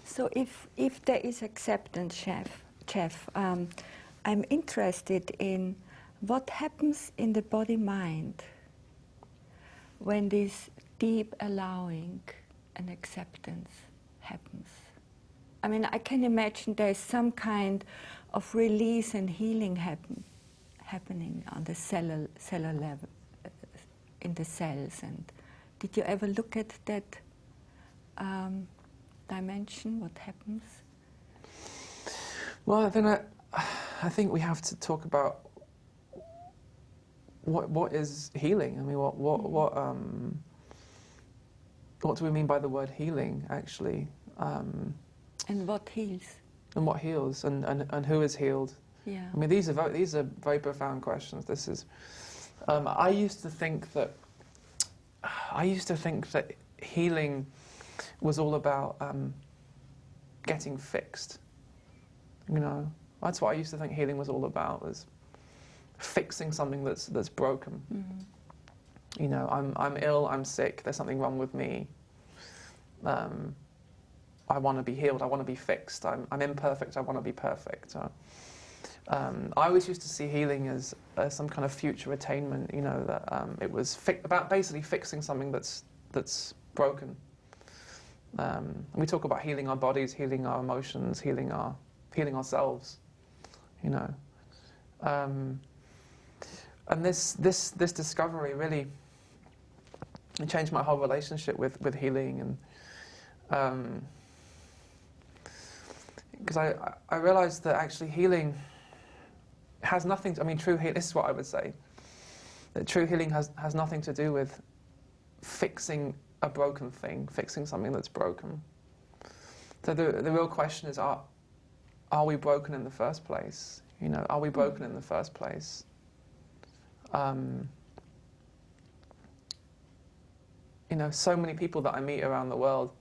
So if there is acceptance, Jeff, I'm interested in what happens in the body-mind when this deep allowing and acceptance happens. I mean, I can imagine there's some kind of release and healing happening on the cellular level, in the cells. And did you ever look at that dimension? What happens? Well, I think we have to talk about what is healing. I mean, what do we mean by the word healing, actually? And what heals? And what heals, and who is healed? Yeah. I mean, these are very profound questions. This is. I used to think that healing was all about getting fixed. You know, that's what I used to think healing was all about, was fixing something that's broken. You know, I'm ill, I'm sick, there's something wrong with me. I want to be healed, I want to be fixed. I'm imperfect, I want to be perfect. I always used to see healing as some kind of future attainment. You know, that it was about basically fixing something that's broken. We talk about healing our bodies, healing our emotions, healing ourselves. You know, and this discovery really changed my whole relationship with healing, and because I realized that actually healing has nothing to, I mean, true healing, this is what I would say, that true healing has nothing to do with fixing a broken thing, fixing something that's broken. So the real question is, are we broken in the first place? You know, are we broken in the first place? You know, so many people that I meet around the world,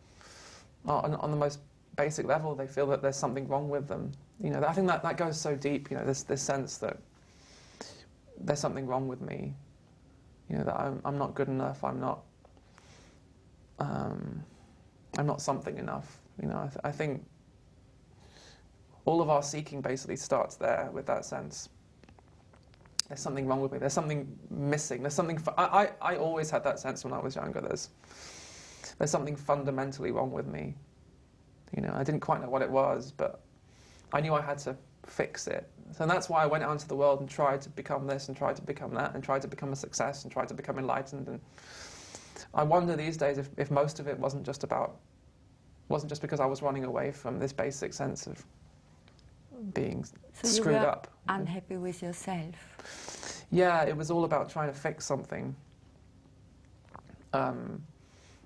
on the most basic level, they feel that there's something wrong with them. You know, I think that goes so deep. You know, this sense that there's something wrong with me. You know, that I'm not good enough. I'm not something enough. You know, I think all of our seeking basically starts there, with that sense. There's something wrong with me. There's something missing. There's something. I always had that sense when I was younger. There's something fundamentally wrong with me. You know, I didn't quite know what it was, but I knew I had to fix it. So that's why I went out into the world and tried to become this and tried to become that and tried to become a success and tried to become enlightened. And I wonder these days if most of it wasn't just because I was running away from this basic sense of being screwed up. Unhappy with yourself. Yeah, it was all about trying to fix something.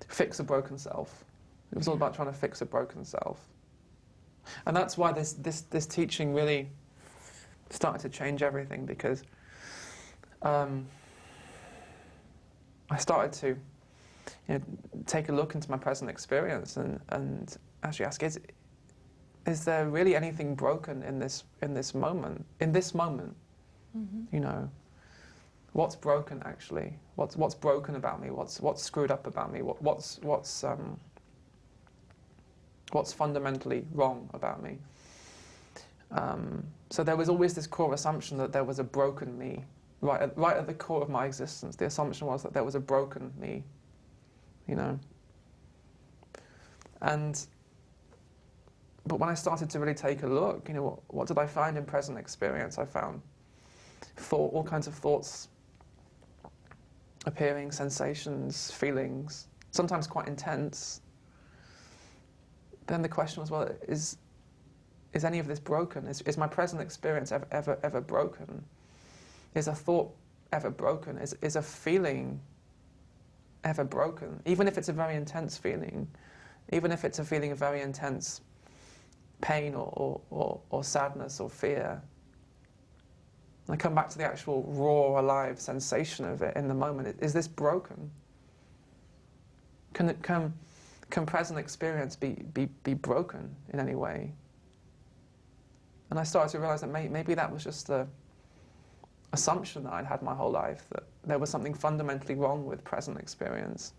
Fix a broken self. It was all about trying to fix a broken self. And that's why this teaching really started to change everything, because I started to take a look into my present experience and actually ask, is there really anything broken in this moment? In this moment, Mm-hmm. What's broken actually? What's broken about me? What's screwed up about me? What's fundamentally wrong about me? So there was always this core assumption that there was a broken me, right at the core of my existence. The assumption was that there was a broken me, But when I started to really take a look, what did I find in present experience? I found all kinds of thoughts appearing, sensations, feelings, sometimes quite intense. Then the question was, well, is any of this broken? Is my present experience ever broken? Is a thought ever broken? Is a feeling ever broken? Even if it's a very intense feeling, even if it's a feeling of very intense pain or sadness or fear. And I come back to the actual raw, alive sensation of it in the moment. Is this broken? Can present experience be broken in any way? And I started to realize that maybe that was just the assumption that I'd had my whole life, that there was something fundamentally wrong with present experience.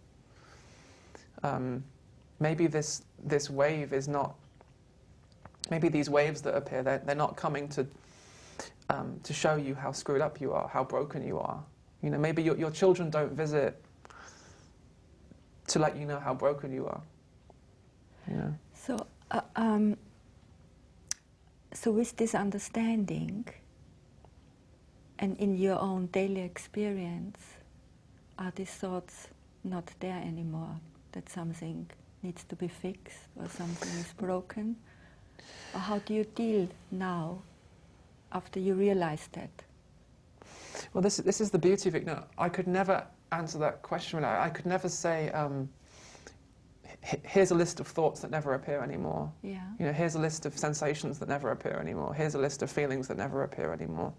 Maybe this wave is not. Maybe these waves that appear, they're not coming to show you how screwed up you are, how broken you are. Maybe your children don't visit to let you know how broken you are. So with this understanding, and in your own daily experience, are these thoughts not there anymore? That something needs to be fixed or something is broken? Or how do you deal now after you realize that? Well, this is the beauty of it. I could never answer that question. I could never say, here's a list of thoughts that never appear anymore. Yeah. Here's a list of sensations that never appear anymore. Here's a list of feelings that never appear anymore.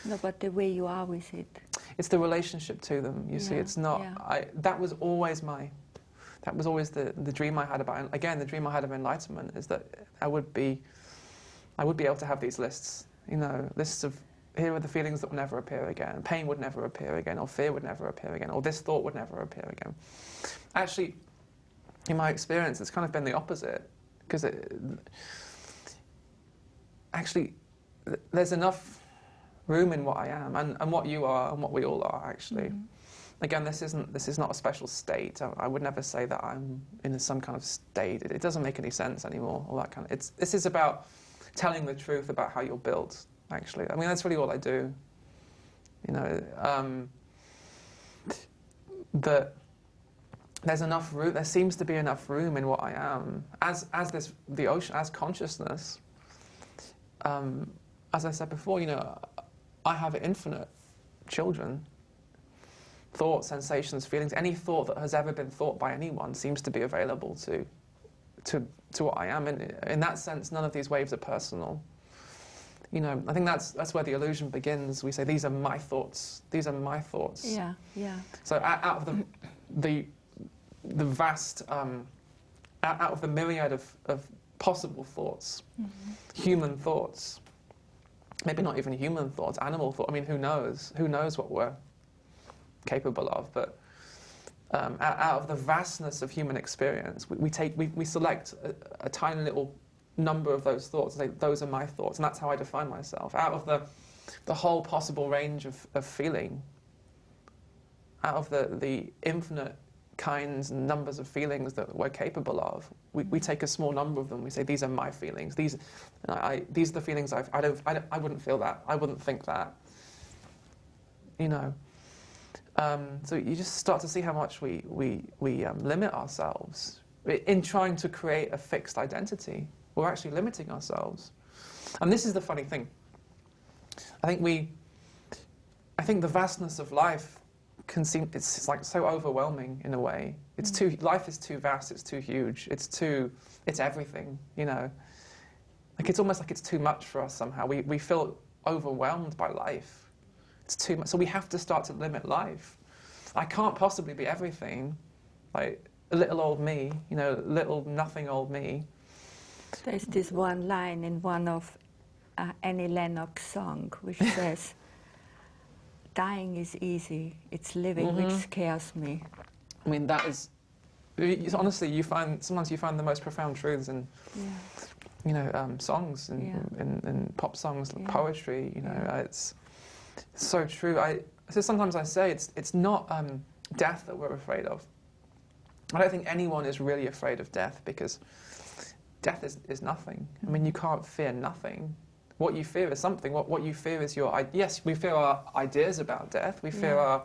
No, but the way you are with it. It's the relationship to them. You see, it's not. Yeah. That was always the dream I had about. Again, the dream I had of enlightenment is that I would be able to have these lists. Lists of, here are the feelings that will never appear again. Pain would never appear again, or fear would never appear again, or this thought would never appear again. Actually, in my experience, it's kind of been the opposite, because actually there's enough room in what I am and what you are and what we all are, actually. Mm-hmm. Again, this is not a special state. I would never say that I'm in some kind of state. It doesn't make any sense anymore. All that kind of. This is about telling the truth about how you're built. Actually, I mean that's really all I do. That there's enough room. There seems to be enough room in what I am as the ocean, as consciousness. As I said before, I have infinite children. Thoughts, sensations, feelings, any thought that has ever been thought by anyone seems to be available to what I am. In that sense, none of these waves are personal. I think that's where the illusion begins. We say, these are my thoughts. These are my thoughts. Yeah, yeah. So out of the vast, out of the myriad of possible thoughts, human thoughts, maybe not even human thoughts, animal thoughts. I mean, who knows? Who knows what we're capable of? But out of the vastness of human experience, we select a tiny little number of those thoughts and say, those are my thoughts, and that's how I define myself. Out of the whole possible range of feeling, out of the infinite kinds and numbers of feelings that we're capable of, we take a small number of them. We say, these are my feelings. These are the feelings I wouldn't feel that. I wouldn't think that. So you just start to see how much we limit ourselves in trying to create a fixed identity. We're actually limiting ourselves, and this is the funny thing. I think the vastness of life can seem, it's like so overwhelming in a way. Life is too vast. It's too huge. It's everything. Like it's almost like it's too much for us somehow. We feel overwhelmed by life. It's too much. So we have to start to limit life. I can't possibly be everything. Like a little old me, you know, little nothing old me. There's this one line in one of Annie Lennox's song which says, dying is easy, it's living which scares me. I mean, that is, honestly, sometimes you find the most profound truths in, you know, songs and in pop songs, poetry, you know, it's so true. So sometimes I say it's not death that we're afraid of. I don't think anyone is really afraid of death, because death is nothing. I mean, you can't fear nothing. What you fear is something. What you fear is your... Yes, we fear our ideas about death. We fear our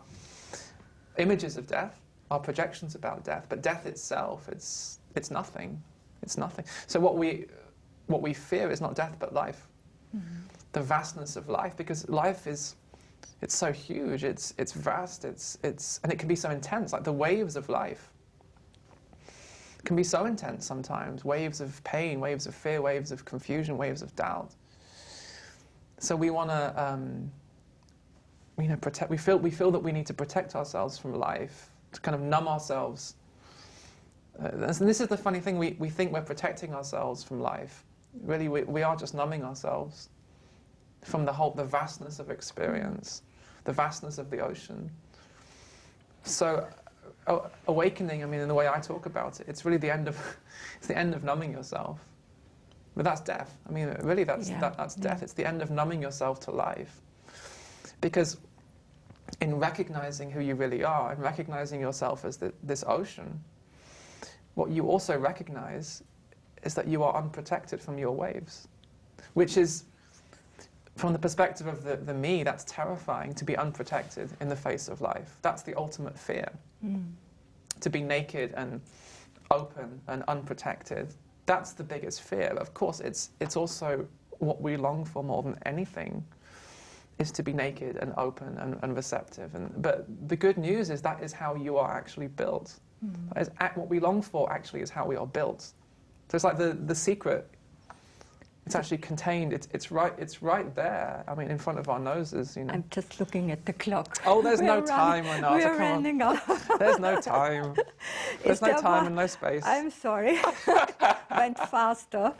images of death, our projections about death. But death itself, it's nothing. It's nothing. So what we fear is not death, but life. The vastness of life, because life is... It's so huge. It's vast. And it can be so intense. Like the waves of life can be so intense sometimes. Waves of pain, waves of fear, waves of confusion, waves of doubt. So we want to, you know, protect. We feel that we need to protect ourselves from life, to kind of numb ourselves. And this is the funny thing. We think we're protecting ourselves from life. Really, we are just numbing ourselves from the vastness of experience, the vastness of the ocean. So, awakening, I mean, in the way I talk about it, it's really the end of numbing yourself. But that's death. I mean, really, that's death. It's the end of numbing yourself to life. Because in recognizing who you really are and recognizing yourself as this ocean, what you also recognize is that you are unprotected from your waves, which is, from the perspective of the me, that's terrifying, to be unprotected in the face of life. That's the ultimate fear. To be naked and open and unprotected. That's the biggest fear. Of course, it's also what we long for more than anything, is to be naked and open and receptive. But the good news is that is how you are actually built. What we long for actually is how we are built. So it's like the secret. It's actually contained. It's right there. I mean, in front of our noses. You know. I'm just looking at the clock. Oh, there's no time, Renate. We're running out. There's no time. There's no time and no space. I'm sorry. Went faster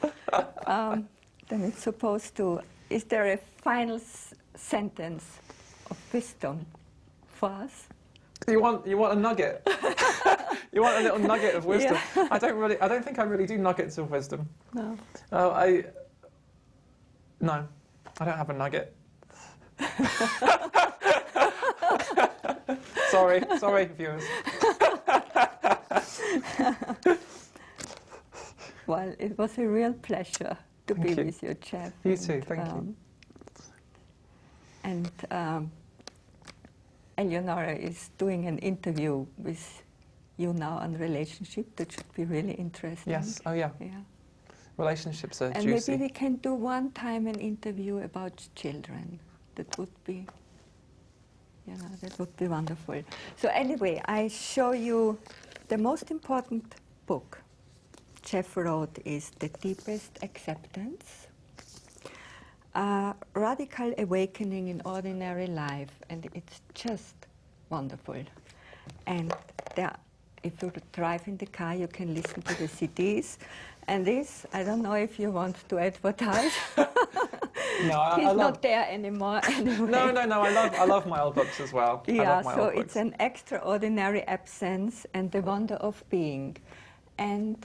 than it's supposed to. Is there a final sentence of wisdom for us? You want a nugget? You want a little nugget of wisdom? Yeah. I don't think I really do nuggets of wisdom. No. No, I don't have a nugget. Sorry, viewers. Well, it was a real pleasure to be with you, Jeff. You too, thank you. And Eleonora is doing an interview with you now on relationship. That should be really interesting. Yes, oh yeah. Relationships are juicy. And maybe we can do one time an interview about children. That would be, that would be wonderful. So anyway, I show you the most important book Jeff wrote is The Deepest Acceptance, Radical Awakening in Ordinary Life, and it's just wonderful. And there, if you drive in the car, you can listen to the CDs. And this, I don't know if you want to advertise. No, He's not there anymore. Anyway. No. I love my old books as well. Yeah, so it's An Extraordinary Absence and The Wonder of Being. And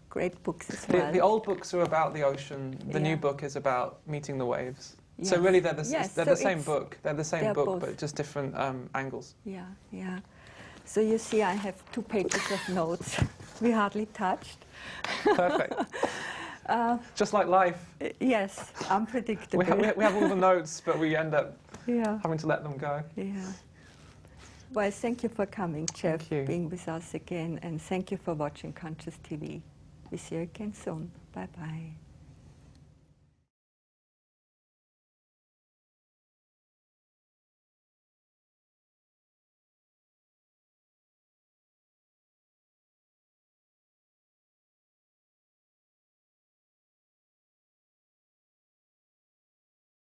great books as well. The old books are about the ocean. The new book is about meeting the waves. Yes. So really, they're the same book. They're the same book, but just different angles. Yeah. So you see, I have 2 pages of notes. We hardly touched. Perfect. Just like life. Yes, unpredictable. We have all the notes, but we end up having to let them go. Yeah. Well, thank you for coming, Jeff, being with us again, and thank you for watching Conscious TV. We see you again soon. Bye-bye.